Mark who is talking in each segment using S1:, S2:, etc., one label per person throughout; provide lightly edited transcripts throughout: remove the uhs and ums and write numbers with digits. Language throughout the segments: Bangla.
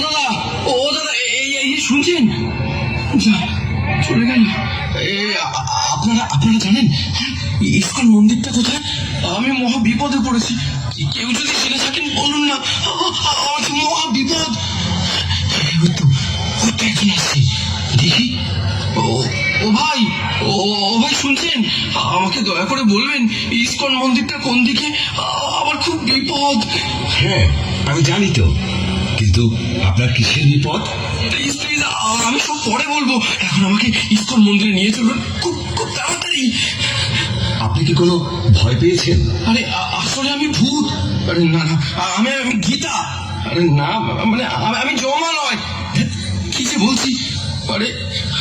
S1: দাদা, ও দাদা, এই শুনছেন? যা, চলে গেল। আপনারা জানেন ইসকন মন্দিরটা কোথায়? আমি মহা বিপদে পড়েছি। কেউ যদি জেনে থাকেন বলুন না, আমার তো মহা বিপদ। এখন আসছে, দেখি। ও ভাই, ভাই শুনছেন? আমাকে দয়া করে বলবেন ইসকন মন্দিরটা কোন দিকে? আমার খুব বিপদ।
S2: হ্যাঁ, আমি জানি তো, কিন্তু আপনার কিসের বিপদ?
S1: প্লিজ প্লিজ, আমি সব পরে বলবো। এখন আমাকে ইসকন মন্দিরে নিয়ে চলুন, খুব খুব তাড়াতাড়ি।
S2: আপনি কি কোনো ভয় পেয়েছেন?
S1: আরে আসলে আমি ভূত। আরে না না, আমি গীতা। আরে না, মানে আমি জমা নয়। কি যে বলছি। আরে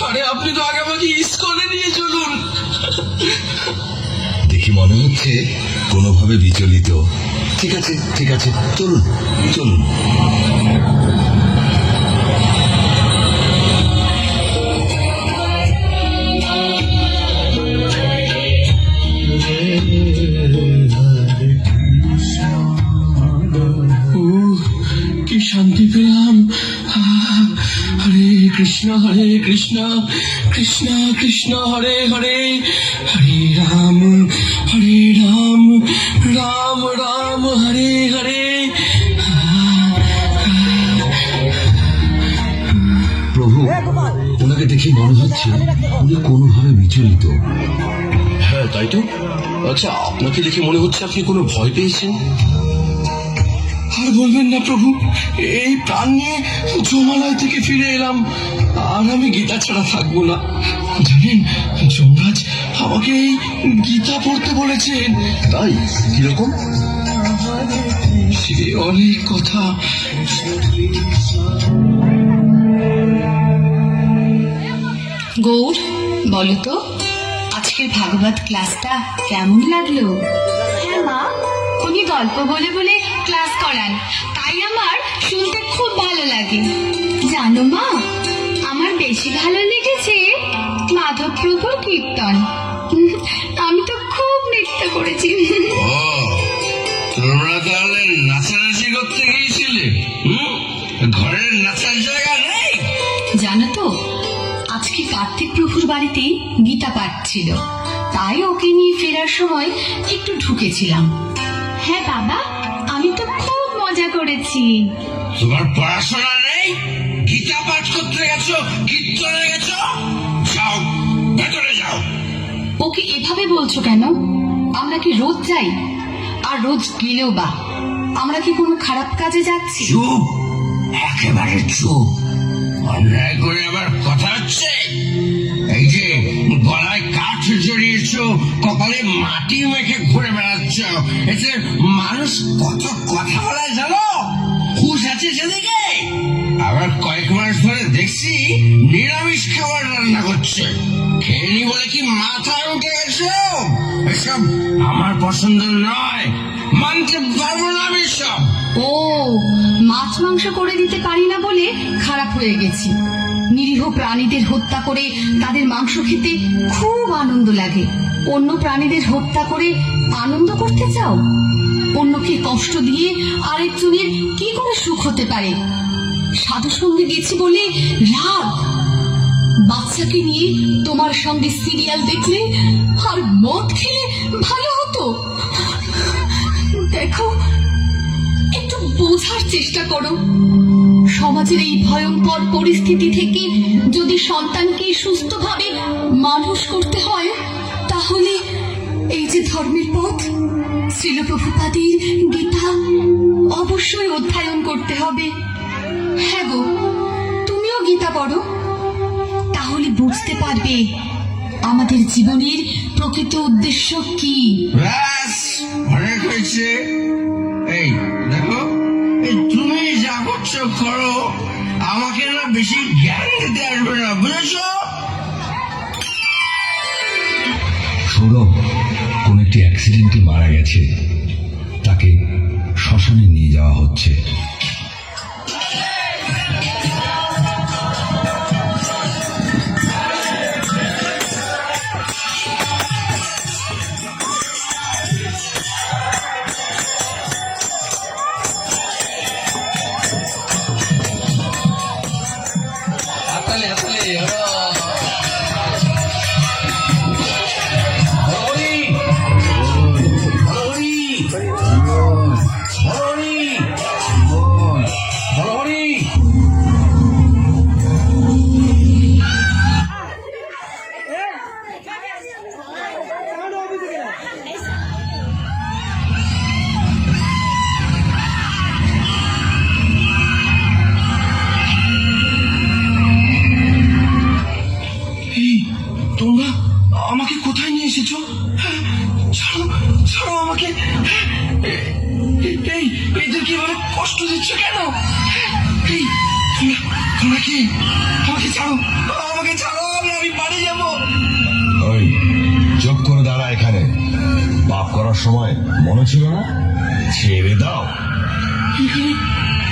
S1: আরে আপনি তো আগে আমাকে ইসকনে নিয়ে চলুন।
S2: দেখি মনে হচ্ছে কোনোভাবে বিচলিত। ঠিক আছে ঠিক আছে, চলুন চলুন।
S1: কি শান্তি পেলাম। হরে কৃষ্ণ কৃষ্ণ কৃষ্ণ হরে হরে, হরে রাম রাম রাম হরে হরে।
S2: প্রভু, ওনাকে দেখে মনে হচ্ছে উনি কোনোভাবে বিচলিত।
S1: হ্যাঁ তাই তো। আচ্ছা, আপনাকে দেখে মনে হচ্ছে আপনি কোনো ভয় পেয়েছেন। আর বলবেন না প্রভু, এই প্রাণ নিয়ে জমালয় থেকে ফিরে এলাম, আর আমি গীতা ছাড়া থাকবো না। জানেন, যমরাজ আমাকে এই গীতা পড়তে বলেছেন।
S2: তাই? কিরকম?
S1: সে অনেক কথা।
S3: গৌর, বলো তো আজকের ভাগবত ক্লাসটা কেমন লাগলো? হ্যাঁ মা, উনি গল্প বলে বলে ক্লাস করান, তাই আমার শুনতে খুব ভালো লাগে। জানো মা, আমার বেশি ভালো লেগেছে মাধব প্রভুর কীর্তন। আমি তো খুব নৃত্য করেছি।
S1: তোমরা তাহলে নাচানাচি করতে গিয়েছিলে? ঘরের নাচার জায়গা নেই?
S3: জানো তো, আজকে কার্তিক প্রভুর বাড়িতে গীতা পাঠ ছিল, তাই ওকে নিয়ে ফেরার সময় একটু ঢুকেছিলাম। হ্যাঁ বাবা, আমি তো খুব মজা করেছি।
S1: তোমার পড়াশোনা নেই? গীতা পাঠ করতে গেছো, কীর্তনে গেছো? যাও, ভেতরে যাও।
S3: ওকে এভাবে বলছো কেন? আমরা কি রোজ যাই? আর রোজ গেলেও বা আমরা কি কোনো খারাপ কাজে যাচ্ছি?
S1: চুপ, একেবারে চুপ। অন্যায় করে আবার কথা হচ্ছে। এই যে গলায় কাঠ জড়িয়েছ, কপালে মাটি মেখে ঘুরে বেড়াচ্ছ, এতে মানুষ কত কথা বলে জানো? হুঁশ আছে সেদিকে? আবার কয়েক মাস ধরে দেখছি নিরামিষ খাবার রান্না করছে। খেয়ে বলে কি মাথায় উঠে গেছে? এসব আমার পছন্দ নয়, মানতে পারবো না আমি সব।
S3: ও, মাছ মাংস করে দিতে পারি না বলে খারাপ হয়ে গেছি। নিরীহ প্রাণীদের হত্যা করে তাদের মাংস খেতে খুব আনন্দ লাগে। অন্য প্রাণীদের হত্যা করে আনন্দ করতে চাও? অন্যকে কষ্ট দিয়ে আরেকজনের কি করে সুখ হতে পারে? সাধু সঙ্গে গেছি বলে রাগ? বাচ্চাকে নিয়ে তোমার সঙ্গে সিরিয়াল দেখলে আর মদ খেলে ভালো হতো। দেখো, একটু বোঝার চেষ্টা করো। সমাজের এই ভয়ঙ্কর পরিস্থিতি থেকে যদি সন্তানকে সুস্থভাবে মানুষ করতে হয়, তাহলে এই যে ধর্মের পথ, শ্রীল প্রভুপাদের গীতা অবশ্যই অধ্যয়ন করতে হবে। হ্যাঁ গো, তুমিও গীতা পড়ো, তাহলে বুঝতে পারবে আমাদের জীবনের প্রকৃত উদ্দেশ্য কি।
S1: ব্যাস, অনেক হয়েছে। এই দেখো, তুমি যা করছো করো, আমাকে না বেশি জ্ঞান দিতে আসবে না, বুঝেছো?
S2: সৌরভ কোন একটি অ্যাক্সিডেন্টে মারা গেছে, তাকে শ্মশানে নিয়ে যাওয়া হচ্ছে।
S1: তোমরা আমাকে কোথায় নিয়ে এসেছো? ছাড়ো ছাড়ো আমাকে। এই এদের কিভাবে কষ্ট দিচ্ছ কেন? এই তোমরা কি? আমাকে ছাড়ো, আমাকে ছাড়ো, আমি বাড়ি যাবো।
S2: ওই চুপ করে দাঁড়া এখানে। পাপ করার সময় মনে ছিল না? ছেড়ে দাও।
S1: এখানে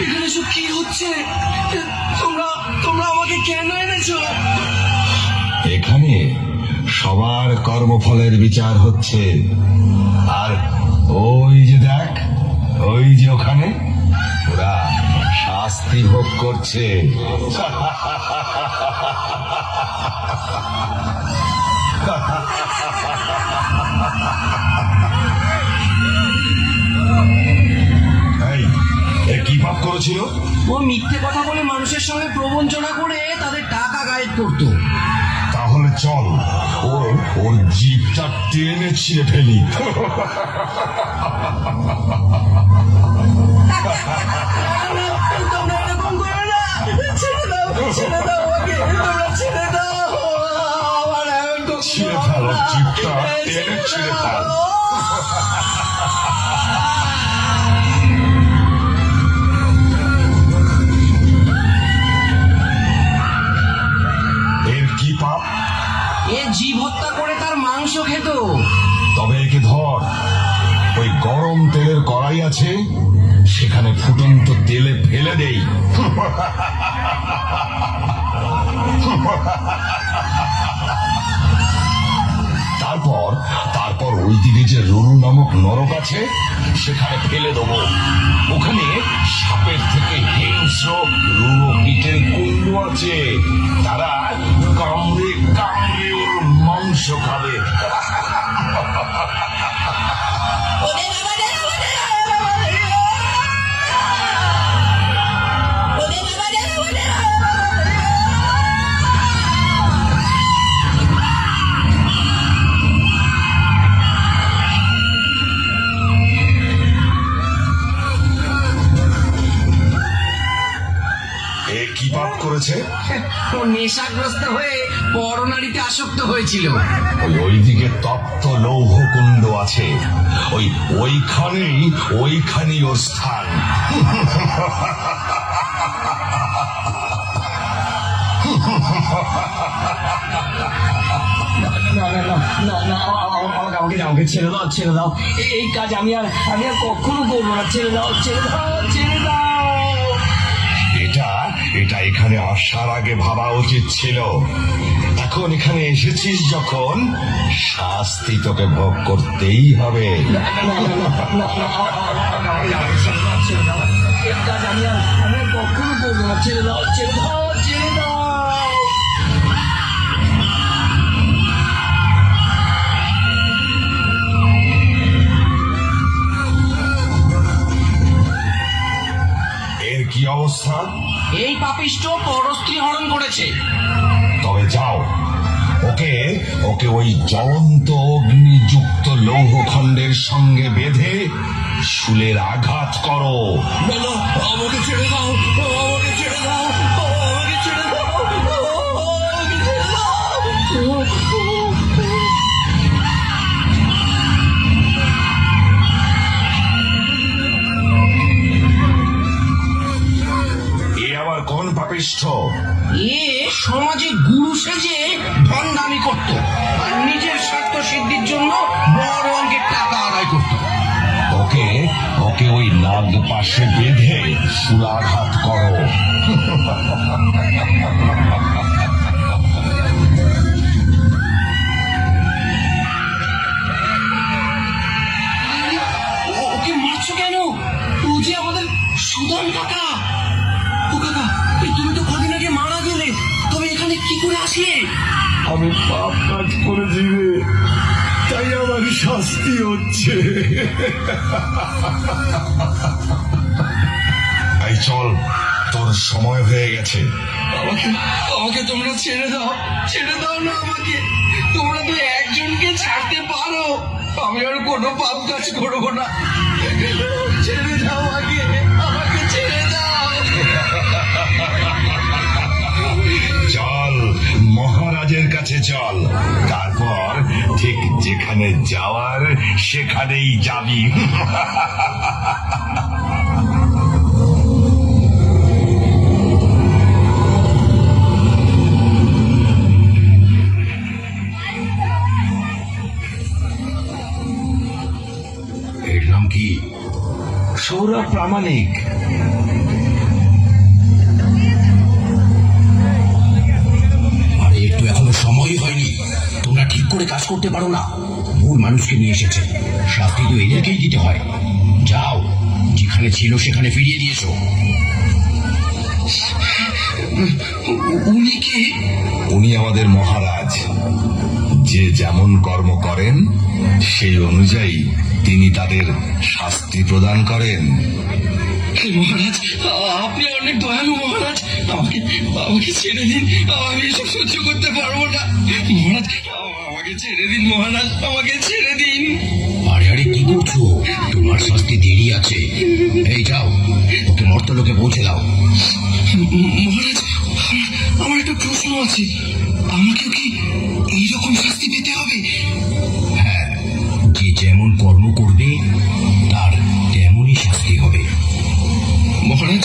S1: এখানে সব কি হচ্ছে? তোমরা তোমরা আমাকে কেন এনেছো?
S2: এখানে সবার কর্মফলের বিচার হচ্ছে। আর ওই যে দেখ, ওই যে ওখানে ওরা শাস্তি ভোগ করছে। এই, এ কি পাপ করেছিল?
S1: ও মিথ্যে কথা বলে মানুষের সঙ্গে প্রবঞ্চনা করে তাদের টাকা গায়েব করতো।
S2: তাহলে চল ওর ওর জিভটা টেনে ছিঁড়ে ফেলি।
S1: তোমরা এরকম করো না, ছেড়ে দাও, ছেড়ে দাও আমাকে, তোমরা ছেড়ে দাও। আমার এমন করো না।
S2: ছিঁড়ে ফেল ওর জিভটা, টেনে ছিঁড়ে ফেল। এর কি পাপ?
S1: এ জীব হত্যা করে তার মাংস খেত।
S2: তবে একে ধর, ওই গরম তেলের কড়াই আছে, সেখানে ফুটন্ত তেলে ফেলে দেই। তারপর তারপর ওইদিকে যে রুরু নামক নরক আছে, সেখানে ফেলে দেবো। ওখানে সাপের থেকে হিংস্র রুরু কীটের কুণ্ড আছে, তারা কামড়ে কামড়ে ওর মাংস খাবে। এ কি পাপ করেছে?
S1: ও নেশাগ্রস্ত হয়ে পরনারীতে আসক্ত হয়েছিল।
S2: ওইদিকে তপ্ত লৌহ কুণ্ড আছে, ওইখানেই ওর স্থান।
S1: আমাকে ছেড়ে দাও, ছেড়ে দাও। এই কাজ আমি আর কখনো করবো না। ছেড়ে দাও, ছেড়ে দাও, ছেড়ে দাও।
S2: এটা এখানে আসার আগে ভাবা উচিত ছিল। এখন এখানে এসেছিস যখন, শাস্তি তোকে ভোগ করতেই হবে।
S1: এই কাজ আমি আর কখনো করবো না। ছেড়ে দাও, ছেড়ে দাও, ছেড়ে দাও।
S2: এর কি অবস্থা?
S1: এই পাপিষ্ট পরস্ত্রী হরণ করেছে।
S2: তবে যাও, ওকে ওই জ্বলন্ত অগ্নিযুক্ত লৌহখণ্ডের সঙ্গে বেঁধে শুলের আঘাত করো।
S1: আমাকে ছেড়ে দাও, আমাকে ছেড়ে দাও, আমাকে ছেড়ে দাও, আমাকে ছেড়ে দাও।
S2: এ আবার কোন পাপিষ্ঠ?
S1: এ সমাজে গুরু সেজে ভণ্ডামি করত আর নিজের স্বার্থ সিদ্ধির জন্য বড় অঙ্কের টাকা আদায় করত।
S2: ওকে ওই নাগ পাশে বেঁধে শুলাঘাত করো।
S1: ওকে মারছো কেন? ও যে আমাদের সুদান কাকা। ও কাকা, তুমি তো কদিন আগে মারা গেলে, তবে এখানে এখানে কি করে আসলে?
S2: আমি পাপ কাজ করেছি রে, তাই আমার শাস্তি হচ্ছে। এই চল, তোর সময় হয়ে গেছে।
S1: আমাকে আমাকে তোমরা ছেড়ে দাও না আমাকে। তোমরা তো একজনকে ছাড়তে পারো, আমি আর কোনো পাপ কাজ করবো না। ছেড়ে দাও আমাকে ছেড়ে দাও।
S2: চল, মহারাজের কাছে চল, তারপর ঠিক যেখানে যাওয়ার সেখানেই যাবি।
S1: এর নাম কি?
S2: সৌরভ প্রামাণিক।
S1: আরে একটু এখনো সময় হয়নি, তোমরা ঠিক করে কাজ করতে পারো না। ভুল মানুষকে নিয়ে এসেছে, শাস্তি তো এদেরকেই দিতে হয়। যাও, যেখানে ছিল সেখানে ফিরিয়ে দিয়েছো। উনি কি?
S2: উনি আমাদের মহারাজ। যে যেমন কর্ম করেন সেই অনুযায়ী তিনি তাদের শাস্তি প্রদান করেন।
S1: মহারাজ, আপনি অনেক দয়ালু মহারাজ। আমাকে ছেড়ে দিন, আমি এসব সহ্য করতে পারবো না মহারাজ। আমাকে ছেড়ে দিন মহারাজ, আমাকে ছেড়ে দিন। আরে কি করছো? তোমার শাস্তি দেরি আছে। এই যাও, ওকে মর্তলোকে পৌঁছে দাও। মহারাজ, আমার একটা প্রশ্ন আছে। আমাকেও কি এইরকম শাস্তি পেতে হবে? হ্যাঁ, যে যেমন কর্ম করবে তার তেমনই শাস্তি হবে। মহারাজ,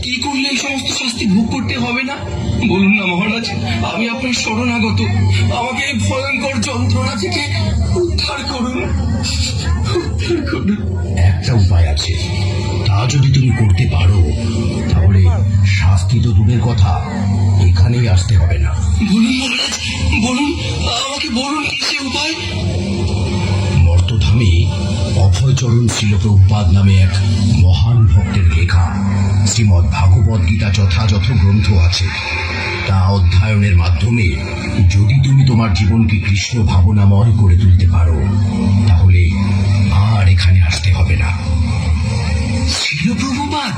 S1: কি করলে এই সমস্ত শাস্তি ভোগ করতে হবে না বলুন না মহারাজ। আমি আপনার শরণাগত, আমাকে এই ভয়ঙ্কর যন্ত্রণা থেকে উদ্ধার করুন। একটা উপায় আছে, তা যদি তুমি করতে পারো তাহলে শাস্তি তো দূরের কথা, এখানেই আসতে হবে না। বলুন মহারাজ, আমাকে বলুন কি সে উপায়। মর্তধামে অভয়চরণ ছিল প্রভুপাদ নামে এক মহান ভক্তের লেখা শ্রীমদ্ ভাগবত গীতা যথাযথ গ্রন্থ আছে। তা অধ্যয়নের মাধ্যমে যদি তুমি তোমার জীবনকে কৃষ্ণ ভাবনাময় করে তুলতে পারো তাহলে আর এখানে আসতে হবে না। ছিল প্রভুপাদ,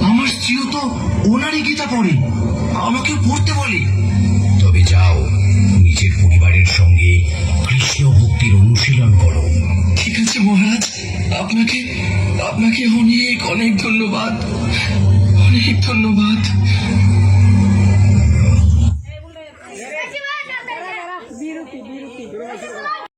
S1: আমার স্ত্রীও তো ওনারই গীতা পড়ে, আমাকে পড়তে বলে। তবে যাও, নিজের পরিবারের সঙ্গে কৃষ্ণ ভক্তির অনুশীলন করো। ঠিক আছে মহারাজ, আপনাকে অনেক ধন্যবাদ, অনেক ধন্যবাদ।
S4: বিরতি